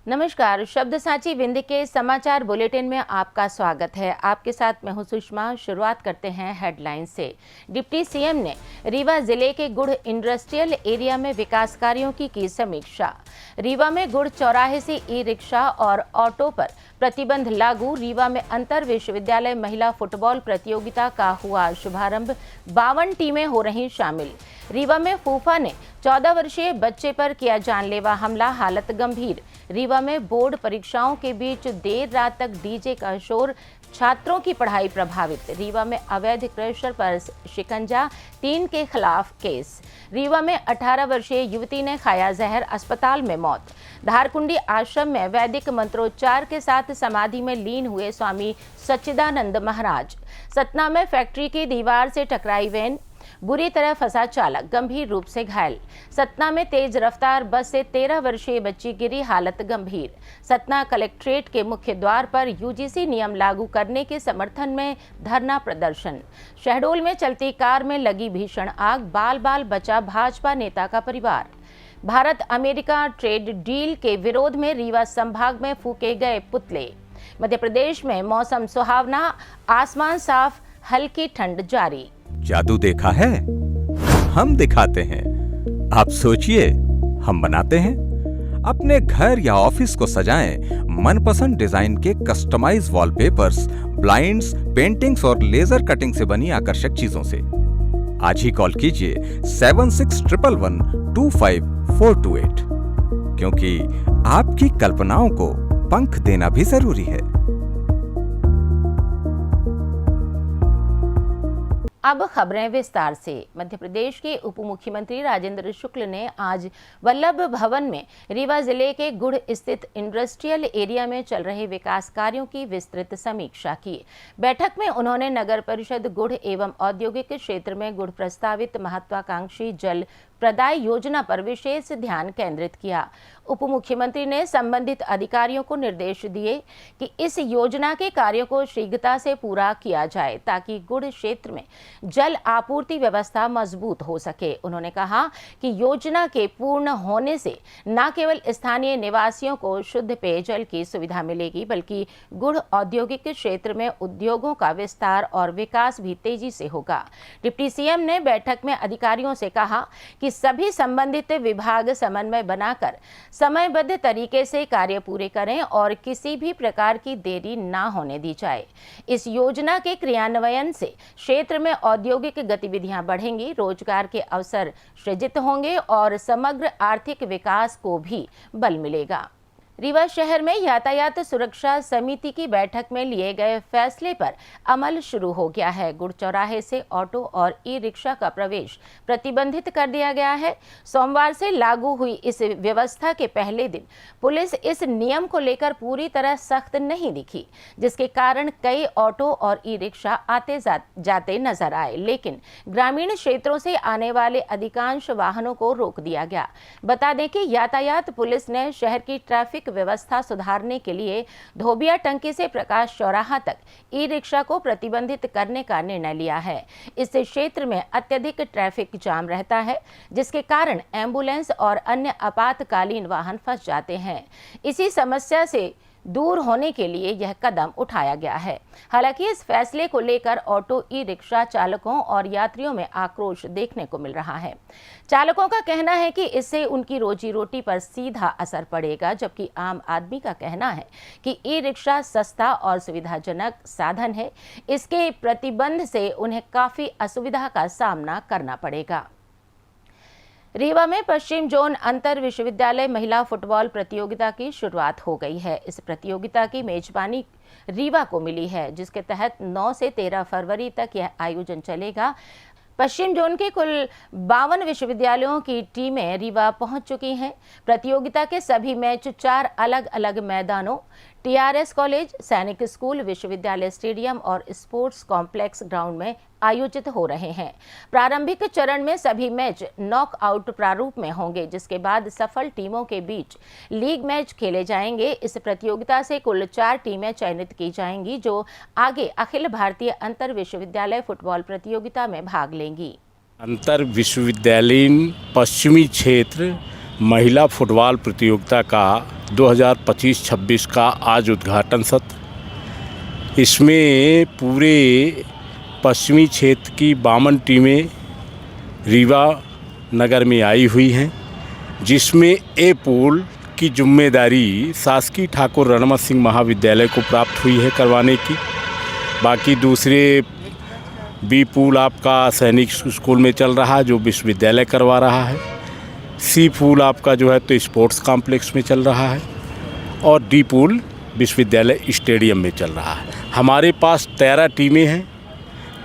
नमस्कार, शब्द साची विंध्य के समाचार बुलेटिन में आपका स्वागत है। आपके साथ मैं हूं सुषमा। शुरुआत करते हैं हेडलाइन से। डिप्टी सीएम ने रीवा जिले के गुड़ इंडस्ट्रियल एरिया में विकास कार्यों की समीक्षा। रीवा में गुड़ चौराहे से ई रिक्शा और ऑटो पर प्रतिबंध लागू। रीवा में अंतर विश्वविद्यालय महिला फुटबॉल प्रतियोगिता का हुआ शुभारंभ। 52 टीमें हो रही शामिल। रीवा में फूफा ने 14 वर्षीय बच्चे पर किया जानलेवा हमला, हालत गंभीर। रीवा में बोर्ड परीक्षाओं के बीच देर रात तक डीजे का शोर, छात्रों की पढ़ाई प्रभावित। रीवा में अवैध क्रशर पर शिकंजा, 3 के खिलाफ केस। रीवा में 18 वर्षीय युवती ने खाया जहर, अस्पताल में मौत। धारकुंडी आश्रम में वैदिक मंत्रोच्चार के साथ समाधि में लीन हुए स्वामी सच्चिदानंद महाराज। सतना में फैक्ट्री की दीवार से टकराई वैन, बुरी तरह फंसा चालक, गंभीर रूप से घायल। सतना में तेज रफ्तार बस से 13 वर्षीय बच्ची गिरी, हालत गंभीर। सतना कलेक्ट्रेट के मुख्य द्वार पर यूजीसी नियम लागू करने के समर्थन में धरना प्रदर्शन। शहडोल में चलती कार में लगी भीषण आग, बाल बाल बचा भाजपा नेता का परिवार। भारत अमेरिका ट्रेड डील के विरोध में रीवा संभाग में फूके गए पुतले। मध्य प्रदेश में मौसम सुहावना, आसमान साफ, हल्की ठंड जारी। जादू देखा है, हम दिखाते हैं। आप सोचिए, हम बनाते हैं। अपने घर या ऑफिस को सजाएं मनपसंद डिजाइन के कस्टमाइज वॉलपेपर्स, ब्लाइंड्स, पेंटिंग्स और लेजर कटिंग से बनी आकर्षक चीजों से। आज ही कॉल कीजिए 7611125428, क्योंकि आपकी कल्पनाओं को पंख देना भी जरूरी है। अब खबरें विस्तार से। मध्य प्रदेश के उप मुख्यमंत्री राजेंद्र शुक्ल ने आज वल्लभ भवन में रीवा जिले के गुड़ स्थित इंडस्ट्रियल एरिया में चल रहे विकास कार्यों की विस्तृत समीक्षा की। बैठक में उन्होंने नगर परिषद गुड़ एवं औद्योगिक क्षेत्र में गुड़ प्रस्तावित महत्वाकांक्षी जल प्रदाय योजना पर विशेष ध्यान केंद्रित किया। उप मुख्यमंत्री ने संबंधित अधिकारियों को निर्देश दिए कि इस योजना के कार्यों को शीघ्रता से पूरा किया जाए ताकि गुड़ क्षेत्र में जल आपूर्ति व्यवस्था मजबूत हो सके। उन्होंने कहा कि योजना के पूर्ण होने से न केवल स्थानीय निवासियों को शुद्ध पेयजल की सुविधा मिलेगी, बल्कि गुड़ औद्योगिक क्षेत्र में उद्योगों का विस्तार और विकास भी तेजी से होगा। डिप्टी सीएम ने बैठक में अधिकारियों से कहा कि सभी संबंधित विभाग समन्वय बनाकर समयबद्ध तरीके से कार्य पूरे करें और किसी भी प्रकार की देरी न होने दी जाए। इस योजना के क्रियान्वयन से क्षेत्र में औद्योगिक गतिविधियां बढ़ेंगी, रोजगार के अवसर सृजित होंगे और समग्र आर्थिक विकास को भी बल मिलेगा। रीवा शहर में यातायात सुरक्षा समिति की बैठक में लिए गए फैसले पर अमल शुरू हो गया है। गुड़ चौराहे से ऑटो और ई रिक्शा का प्रवेश प्रतिबंधित कर दिया गया है। सोमवार से लागू हुई इस व्यवस्था के पहले दिन पुलिस इस नियम को लेकर पूरी तरह सख्त नहीं दिखी, जिसके कारण कई ऑटो और ई रिक्शा आते जाते नजर आए, लेकिन ग्रामीण क्षेत्रों से आने वाले अधिकांश वाहनों को रोक दिया गया। बता दें कि यातायात पुलिस ने शहर की ट्रैफिक व्यवस्था सुधारने के लिए धोबिया टंकी से प्रकाश चौराहा तक ई रिक्शा को प्रतिबंधित करने का निर्णय लिया है। इस क्षेत्र में अत्यधिक ट्रैफिक जाम रहता है, जिसके कारण एम्बुलेंस और अन्य आपातकालीन वाहन फंस जाते हैं। इसी समस्या से दूर होने के लिए यह कदम उठाया गया है। हालांकि इस फैसले को लेकर ऑटो ई रिक्शा चालकों और यात्रियों में आक्रोश देखने को मिल रहा है। चालकों का कहना है कि इससे उनकी रोजी रोटी पर सीधा असर पड़ेगा, जबकि आम आदमी का कहना है कि ई रिक्शा सस्ता और सुविधाजनक साधन है। इसके प्रतिबंध से उन्हें काफी असुविधा का सामना करना पड़ेगा। रीवा में पश्चिम जोन अंतर विश्वविद्यालय महिला फुटबॉल प्रतियोगिता की शुरुआत हो गई है। इस प्रतियोगिता की मेजबानी रीवा को मिली है, जिसके तहत 9 से 13 फरवरी तक यह आयोजन चलेगा। पश्चिम जोन के कुल 52 विश्वविद्यालयों की टीमें रीवा पहुंच चुकी हैं। प्रतियोगिता के सभी मैच 4 अलग अलग मैदानों, टीआरएस कॉलेज, सैनिक स्कूल, विश्वविद्यालय स्टेडियम और स्पोर्ट्स कॉम्प्लेक्स ग्राउंड में आयोजित हो रहे हैं। प्रारंभिक चरण में सभी मैच नॉकआउट प्रारूप में होंगे, जिसके बाद सफल टीमों के बीच लीग मैच खेले जाएंगे। इस प्रतियोगिता से कुल 4 टीमें चयनित की जाएंगी, जो आगे अखिल भारतीय अंतर विश्वविद्यालय फुटबॉल प्रतियोगिता में भाग लेंगी। अंतर विश्वविद्यालयीन पश्चिमी क्षेत्र महिला फुटबॉल प्रतियोगिता का 2025-26 का आज उद्घाटन सत्र। इसमें पूरे पश्चिमी क्षेत्र की 52 टीमें रीवा नगर में आई हुई हैं, जिसमें ए पूल की जिम्मेदारी शासकीय ठाकुर रणमत सिंह महाविद्यालय को प्राप्त हुई है करवाने की। बाकी दूसरे बी पूल आपका सैनिक स्कूल में चल रहा है जो विश्वविद्यालय करवा रहा है। सी पूल आपका जो है तो स्पोर्ट्स कॉम्प्लेक्स में चल रहा है और डी पूल विश्वविद्यालय स्टेडियम में चल रहा है। हमारे पास 13 टीमें हैं।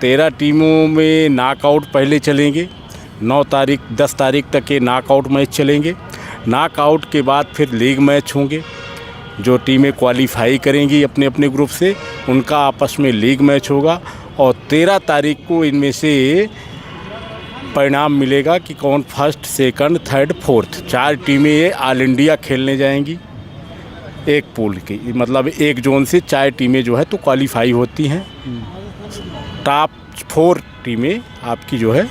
13 टीमों में नॉकआउट पहले चलेंगे। 10 तारीख तक के नॉकआउट मैच चलेंगे। नॉकआउट के बाद फिर लीग मैच होंगे। जो टीमें क्वालिफाई करेंगी अपने अपने ग्रुप से उनका आपस में लीग मैच होगा और 13 तारीख को इनमें से परिणाम मिलेगा कि कौन फर्स्ट, सेकंड, थर्ड, फोर्थ। 4 टीमें ऑल इंडिया खेलने जाएंगी। एक पूल की मतलब एक जोन से 4 टीमें जो है तो क्वालिफाई होती हैं। टॉप 4 टीमें आपकी जो है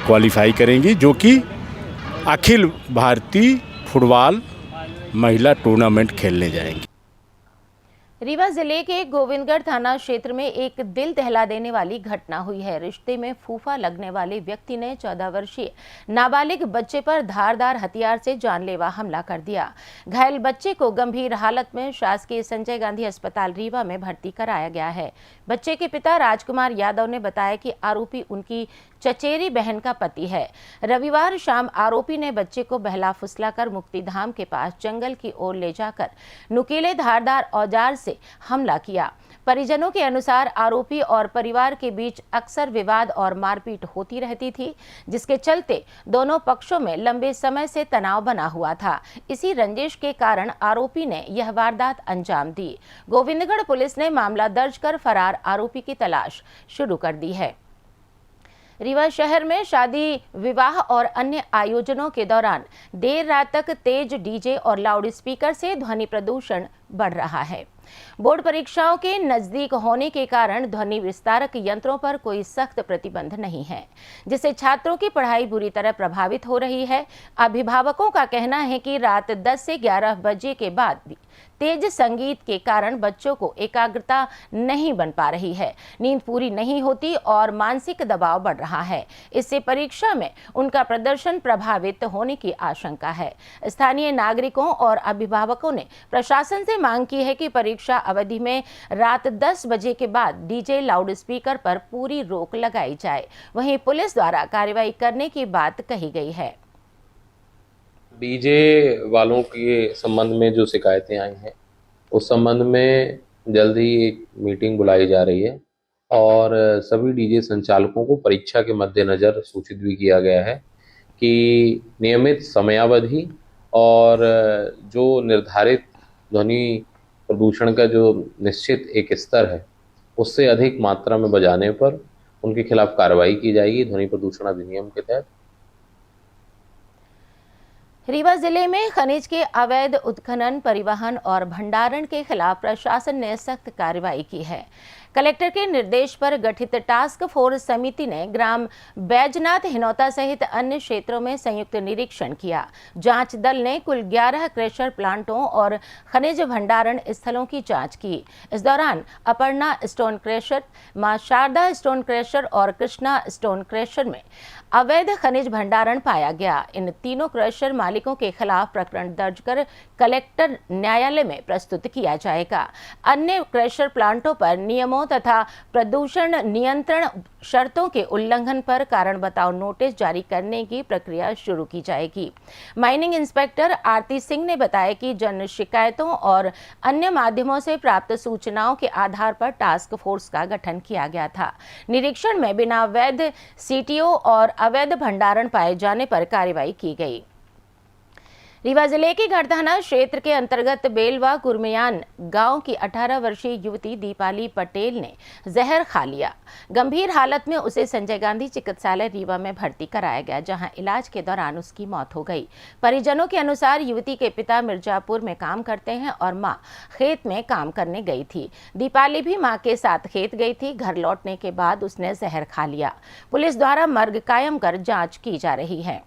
क्वालिफाई करेंगी, जो कि अखिल भारतीय फुटबॉल महिला टूर्नामेंट खेलने जाएंगी। रीवा जिले के गोविंदगढ़ थाना क्षेत्र में एक दिल दहला देने वाली घटना हुई है। रिश्ते में फूफा लगने वाले व्यक्ति ने 14 वर्षीय नाबालिग बच्चे पर धारदार हथियार से जानलेवा हमला कर दिया। घायल बच्चे को गंभीर हालत में शासकीय संजय गांधी अस्पताल रीवा में भर्ती कराया गया है। बच्चे के पिता राजकुमार यादव ने बताया कि आरोपी उनकी चचेरी बहन का पति है। रविवार शाम आरोपी ने बच्चे को बहला फुसलाकर मुक्तिधाम के पास जंगल की ओर ले जाकर नुकीले धारदार औजार से हमला किया। परिजनों के अनुसार आरोपी और परिवार के बीच अक्सर विवाद और मारपीट होती रहती थी, जिसके चलते दोनों पक्षों में लंबे समय से तनाव बना हुआ था। इसी रंजिश के कारण आरोपी ने यह वारदात अंजाम दी। गोविंदगढ़ पुलिस ने मामला दर्ज कर फरार आरोपी की तलाश शुरू कर दी है। रीवा शहर में शादी, विवाह और अन्य आयोजनों के दौरान देर रात तक तेज डीजे और लाउडस्पीकर से ध्वनि प्रदूषण बढ़ रहा है। बोर्ड परीक्षाओं के नजदीक होने के कारण ध्वनि विस्तारक यंत्रों पर कोई सख्त प्रतिबंध नहीं है, जिससे छात्रों की पढ़ाई बुरी तरह प्रभावित हो रही है। अभिभावकों का कहना है कि रात 10 से 11 बजे के बाद भी तेज संगीत के कारण बच्चों को एकाग्रता नहीं बन पा रही है, नींद पूरी नहीं होती और मानसिक दबाव बढ़ रहा है। इससे परीक्षा में उनका प्रदर्शन प्रभावित होने की आशंका है। स्थानीय नागरिकों और अभिभावकों ने प्रशासन से मांग की है कि परीक्षा अवधि में रात 10 बजे के बाद डीजे, लाउडस्पीकर पर पूरी रोक लगाई जाए। वहीं पुलिस द्वारा कार्रवाई करने की बात कही गई है। डीजे वालों के संबंध में जो शिकायतें आई हैं उस संबंध में जल्द ही एक मीटिंग बुलाई जा रही है और सभी डीजे संचालकों को परीक्षा के मद्देनज़र सूचित भी किया गया है कि नियमित समयावधि और जो निर्धारित ध्वनि प्रदूषण का जो निश्चित एक स्तर है उससे अधिक मात्रा में बजाने पर उनके खिलाफ कार्रवाई की जाएगी ध्वनि प्रदूषण अधिनियम के तहत। रीवा जिले में खनिज के अवैध उत्खनन, परिवहन और भंडारण के खिलाफ प्रशासन ने सख्त कार्रवाई की है। कलेक्टर के निर्देश पर गठित टास्क फोर्स समिति ने ग्राम बैजनाथ, हिनौता सहित अन्य क्षेत्रों में संयुक्त निरीक्षण किया। जांच दल ने कुल 11 क्रेशर प्लांटों और खनिज भंडारण स्थलों की जांच की। इस दौरान अपर्णा स्टोन क्रेशर, मां शारदा स्टोन क्रेशर और कृष्णा स्टोन क्रेशर में अवैध खनिज भंडारण पाया गया। इन तीनों क्रेशर मालिकों के खिलाफ प्रकरण दर्ज कर कलेक्टर न्यायालय में प्रस्तुत किया जाएगा। अन्य क्रेशर प्लांटों पर नियमों तथा प्रदूषण नियंत्रण शर्तों के उल्लंघन पर कारण बताओ नोटिस जारी करने की प्रक्रिया शुरू की जाएगी। माइनिंग इंस्पेक्टर आरती सिंह ने बताया कि जन शिकायतों और अन्य माध्यमों से प्राप्त सूचनाओं के आधार पर टास्क फोर्स का गठन किया गया था। निरीक्षण में बिना वैध सीटीओ और अवैध भंडारण पाए जाने पर कार्रवाई की गई। रीवा जिले के गढ़ थाना क्षेत्र के अंतर्गत बेलवा कुरमियान गांव की 18 वर्षीय युवती दीपाली पटेल ने जहर खा लिया। गंभीर हालत में उसे संजय गांधी चिकित्सालय रीवा में भर्ती कराया गया, जहां इलाज के दौरान उसकी मौत हो गई। परिजनों के अनुसार युवती के पिता मिर्जापुर में काम करते हैं और मां खेत में काम करने गई थी। दीपाली भी मां के साथ खेत गई थी। घर लौटने के बाद उसने जहर खा लिया। पुलिस द्वारा मर्ग कायम कर जाँच की जा रही है।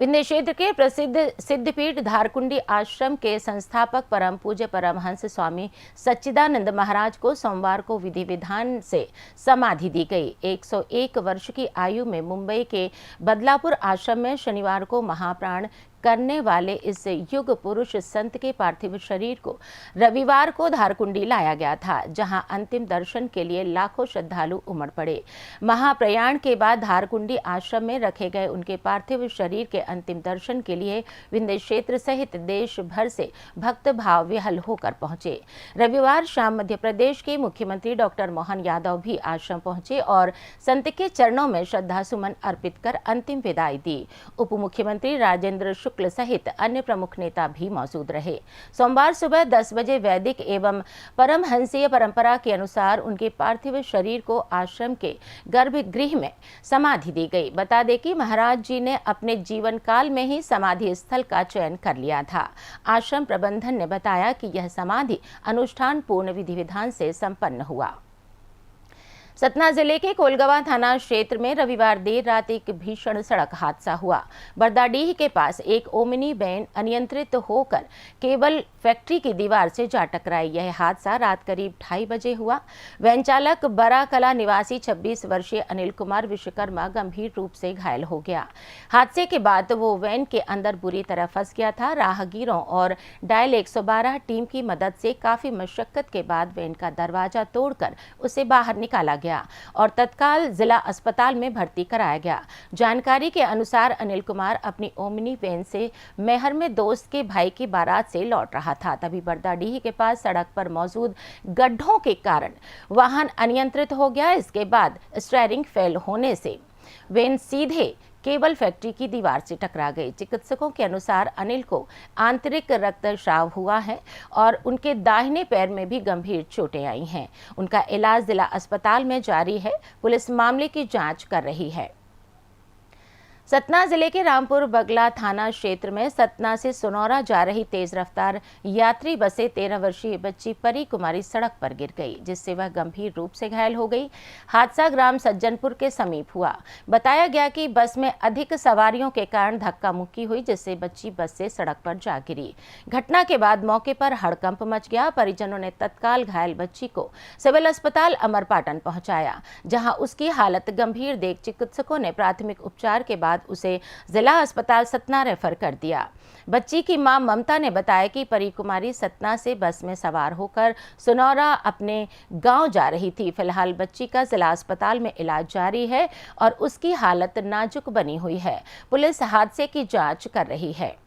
विंध्य क्षेत्र के प्रसिद्ध सिद्धपीठ धारकुंडी आश्रम के संस्थापक परम पूज्य परमहंस स्वामी सच्चिदानंद महाराज को सोमवार को विधि विधान से समाधि दी गई। 101 वर्ष की आयु में मुंबई के बदलापुर आश्रम में शनिवार को महाप्राण करने वाले इस युग पुरुष संत के पार्थिव शरीर को रविवार को धारकुंडी लाया गया था, जहां अंतिम दर्शन के लिए लाखों श्रद्धालु उमड़ पड़े। महाप्रयाण के बाद धारकुंडी आश्रम में रखे गए उनके पार्थिव शरीर के अंतिम दर्शन के लिए विंध्य क्षेत्र सहित देश भर से भक्त भाव विह्वल होकर पहुंचे। रविवार शाम मध्य प्रदेश के मुख्यमंत्री डॉक्टर मोहन यादव भी आश्रम पहुंचे और संत के चरणों में श्रद्धा सुमन अर्पित कर अंतिम विदाई दी। उप मुख्यमंत्री राजेंद्र शुक्ल सहित अन्य प्रमुख नेता भी मौजूद रहे। सोमवार सुबह 10 बजे वैदिक एवं परमहंसीय परंपरा के अनुसार उनके पार्थिव शरीर को आश्रम के गर्भगृह में समाधि दी गई। बता दें कि महाराज जी ने अपने जीवन काल में ही समाधि स्थल का चयन कर लिया था। आश्रम प्रबंधन ने बताया कि यह समाधि अनुष्ठान पूर्ण विधि विधान से संपन्न हुआ। सतना जिले के कोलगवा थाना क्षेत्र में रविवार देर रात एक भीषण सड़क हादसा हुआ। बरदाडीह के पास एक ओमिनी वैन अनियंत्रित होकर केबल फैक्ट्री की दीवार से जा टकराई। यह हादसा रात करीब 2:30 बजे हुआ। वैन चालक बराकला निवासी 26 वर्षीय अनिल कुमार विश्वकर्मा गंभीर रूप से घायल हो गया। हादसे के बाद वो वैन के अंदर बुरी तरह फंस गया था। राहगीरों और डायल 112 टीम की मदद से काफी मशक्कत के बाद वैन का दरवाजा तोड़कर उसे बाहर निकाला गया और तत्काल जिला अस्पताल में भर्ती कराया गया। जानकारी के अनुसार अनिल कुमार अपनी ओमनी वैन से मैहर में दोस्त के भाई की बारात से लौट रहा था। तभी बरदाडीह के पास सड़क पर मौजूद गड्ढों के कारण वाहन अनियंत्रित हो गया। इसके बाद स्टीयरिंग फेल होने से वैन सीधे केबल फैक्ट्री की दीवार से टकरा गई। चिकित्सकों के अनुसार अनिल को आंतरिक रक्तस्राव हुआ है और उनके दाहिने पैर में भी गंभीर चोटें आई हैं। उनका इलाज जिला अस्पताल में जारी है। पुलिस मामले की जांच कर रही है। सतना जिले के रामपुर बगला थाना क्षेत्र में सतना से सोनौरा जा रही तेज रफ्तार यात्री बस से 13 वर्षीय बच्ची परी कुमारी सड़क पर गिर गई, जिससे वह गंभीर रूप से घायल हो गई। हादसा ग्राम सज्जनपुर के समीप हुआ। बताया गया कि बस में अधिक सवारियों के कारण धक्का मुक्की हुई, जिससे बच्ची बस से सड़क पर जा गिरी। घटना के बाद मौके पर हड़कंप मच गया। परिजनों ने तत्काल घायल बच्ची को सिविल अस्पताल अमरपाटन पहुंचाया, जहां उसकी हालत गंभीर देख चिकित्सकों ने प्राथमिक उपचार के बाद उसे जिला अस्पताल सतना रेफर कर दिया। बच्ची की मां ममता ने बताया कि परी कुमारी सतना से बस में सवार होकर सोनौरा अपने गांव जा रही थी। फिलहाल बच्ची का जिला अस्पताल में इलाज जारी है और उसकी हालत नाजुक बनी हुई है। पुलिस हादसे की जांच कर रही है।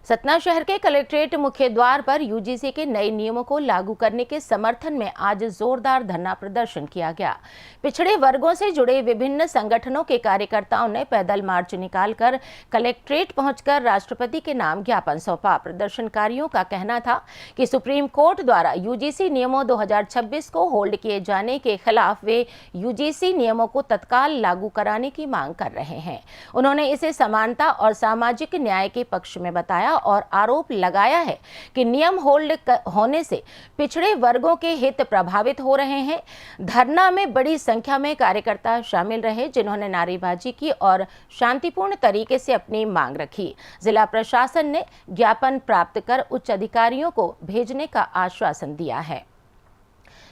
सतना शहर के कलेक्ट्रेट मुख्य द्वार पर यूजीसी के नए नियमों को लागू करने के समर्थन में आज जोरदार धरना प्रदर्शन किया गया। पिछड़े वर्गों से जुड़े विभिन्न संगठनों के कार्यकर्ताओं ने पैदल मार्च निकालकर कलेक्ट्रेट पहुंचकर राष्ट्रपति के नाम ज्ञापन सौंपा। प्रदर्शनकारियों का कहना था कि सुप्रीम कोर्ट द्वारा यूजीसी नियमों 2026 को होल्ड किए जाने के खिलाफ वे यूजीसी नियमों को तत्काल लागू कराने की मांग कर रहे हैं। उन्होंने इसे समानता और सामाजिक न्याय के पक्ष में बताया और आरोप लगाया है कि नियम होल्ड होने से पिछड़े वर्गों के हित प्रभावित हो रहे हैं। धरना में बड़ी संख्या में कार्यकर्ता शामिल रहे, जिन्होंने नारेबाजी की और शांतिपूर्ण तरीके से अपनी मांग रखी। जिला प्रशासन ने ज्ञापन प्राप्त कर उच्च अधिकारियों को भेजने का आश्वासन दिया है।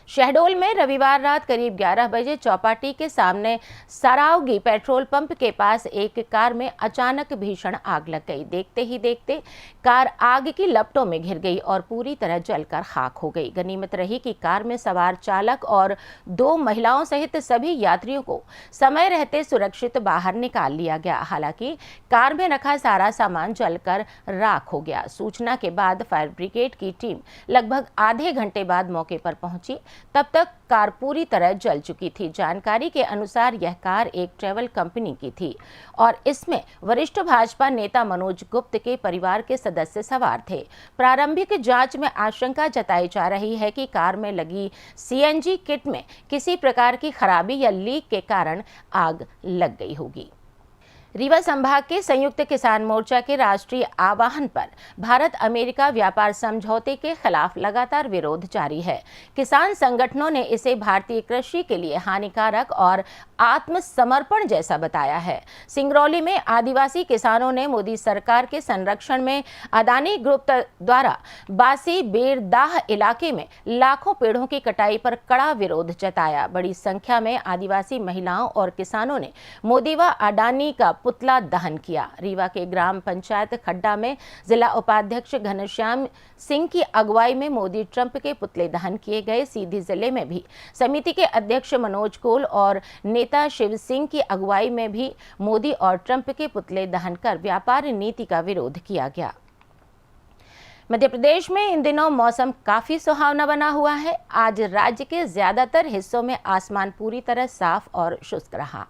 शहडोल में रविवार रात करीब 11 बजे चौपाटी के सामने सरावगी पेट्रोल पंप के पास एक कार में अचानक भीषण आग लग गई। देखते ही देखते कार आग की लपटों में घिर गई और पूरी तरह जलकर खाक हो गई। गनीमत रही कि कार में सवार चालक और 2 महिलाओं सहित सभी यात्रियों को समय रहते सुरक्षित बाहर निकाल लिया गया। हालांकि कार में रखा सारा सामान जलकर राख हो गया। सूचना के बाद फायर ब्रिगेड की टीम लगभग आधे घंटे बाद मौके पर पहुंची। तब तक कार पूरी तरह जल चुकी थी। जानकारी के अनुसार यह कार एक ट्रैवल कंपनी की थी और इसमें वरिष्ठ भाजपा नेता मनोज गुप्त के परिवार के सदस्य सवार थे। प्रारंभिक जांच में आशंका जताई जा रही है कि कार में लगी सीएनजी किट में किसी प्रकार की खराबी या लीक के कारण आग लग गई होगी। रीवा संभाग के संयुक्त किसान मोर्चा के राष्ट्रीय आह्वान पर भारत अमेरिका व्यापार समझौते के खिलाफ लगातार विरोध जारी है। किसान संगठनों ने इसे भारतीय कृषि के लिए हानिकारक और आत्मसमर्पण जैसा बताया है। सिंगरौली में आदिवासी किसानों ने मोदी सरकार के संरक्षण में अदानी ग्रुप द्वारा बासी बेरदाह इलाके में लाखों पेड़ों की कटाई पर कड़ा विरोध जताया। बड़ी संख्या में आदिवासी महिलाओं और किसानों ने मोदी व अडानी का पुतला दहन किया। रीवा के ग्राम पंचायत खड्डा में जिला उपाध्यक्ष घनश्याम सिंह की अगुवाई में मोदी ट्रंप के पुतले दहन किए गए। सीधी जिले में भी समिति के अध्यक्ष मनोज कोल और नेता शिव सिंह की अगुवाई में भी मोदी और ट्रंप के पुतले दहन कर व्यापार नीति का विरोध किया गया। मध्य प्रदेश में इन दिनों मौसम काफी सुहावना बना हुआ है। आज राज्य के ज्यादातर हिस्सों में आसमान पूरी तरह साफ और शुष्क रहा,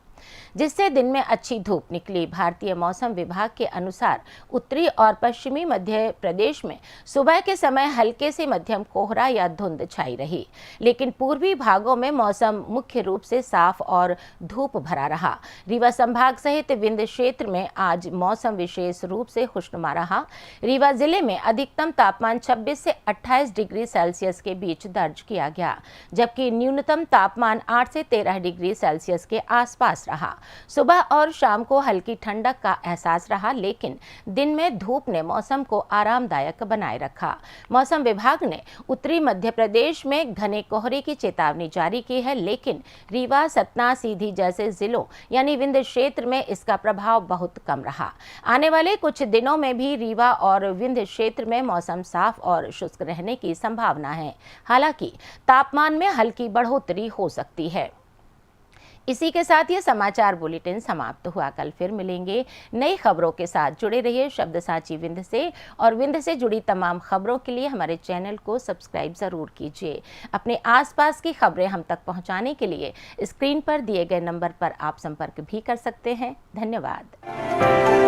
जिससे दिन में अच्छी धूप निकली। भारतीय मौसम विभाग के अनुसार उत्तरी और पश्चिमी मध्य प्रदेश में सुबह के समय हल्के से मध्यम कोहरा या धुंध छाई रही, लेकिन पूर्वी भागों में मौसम मुख्य रूप से साफ और धूप भरा रहा। रीवा संभाग सहित विंध्य क्षेत्र में आज मौसम विशेष रूप से खुशनुमा रहा। रीवा जिले में अधिकतम तापमान 26 से 28 डिग्री सेल्सियस के बीच दर्ज किया गया, जबकि न्यूनतम तापमान 8 से 13 डिग्री सेल्सियस के आसपास रहा। सुबह और शाम को हल्की ठंडक का एहसास रहा, लेकिन दिन में धूप ने मौसम को आरामदायक बनाए रखा। मौसम विभाग ने उत्तरी मध्य प्रदेश में घने कोहरे की चेतावनी जारी की है, लेकिन रीवा, सतना, सीधी जैसे जिलों यानी विंध्य क्षेत्र में इसका प्रभाव बहुत कम रहा। आने वाले कुछ दिनों में भी रीवा और विंध्य क्षेत्र में मौसम साफ और शुष्क रहने की संभावना है। हालांकि तापमान में हल्की बढ़ोतरी हो सकती है। इसी के साथ ये समाचार बुलेटिन समाप्त हुआ। कल फिर मिलेंगे नई खबरों के साथ। जुड़े रहिए शब्दसाची विंध्य से, और विंध्य से जुड़ी तमाम खबरों के लिए हमारे चैनल को सब्सक्राइब जरूर कीजिए। अपने आसपास की खबरें हम तक पहुंचाने के लिए स्क्रीन पर दिए गए नंबर पर आप संपर्क भी कर सकते हैं। धन्यवाद।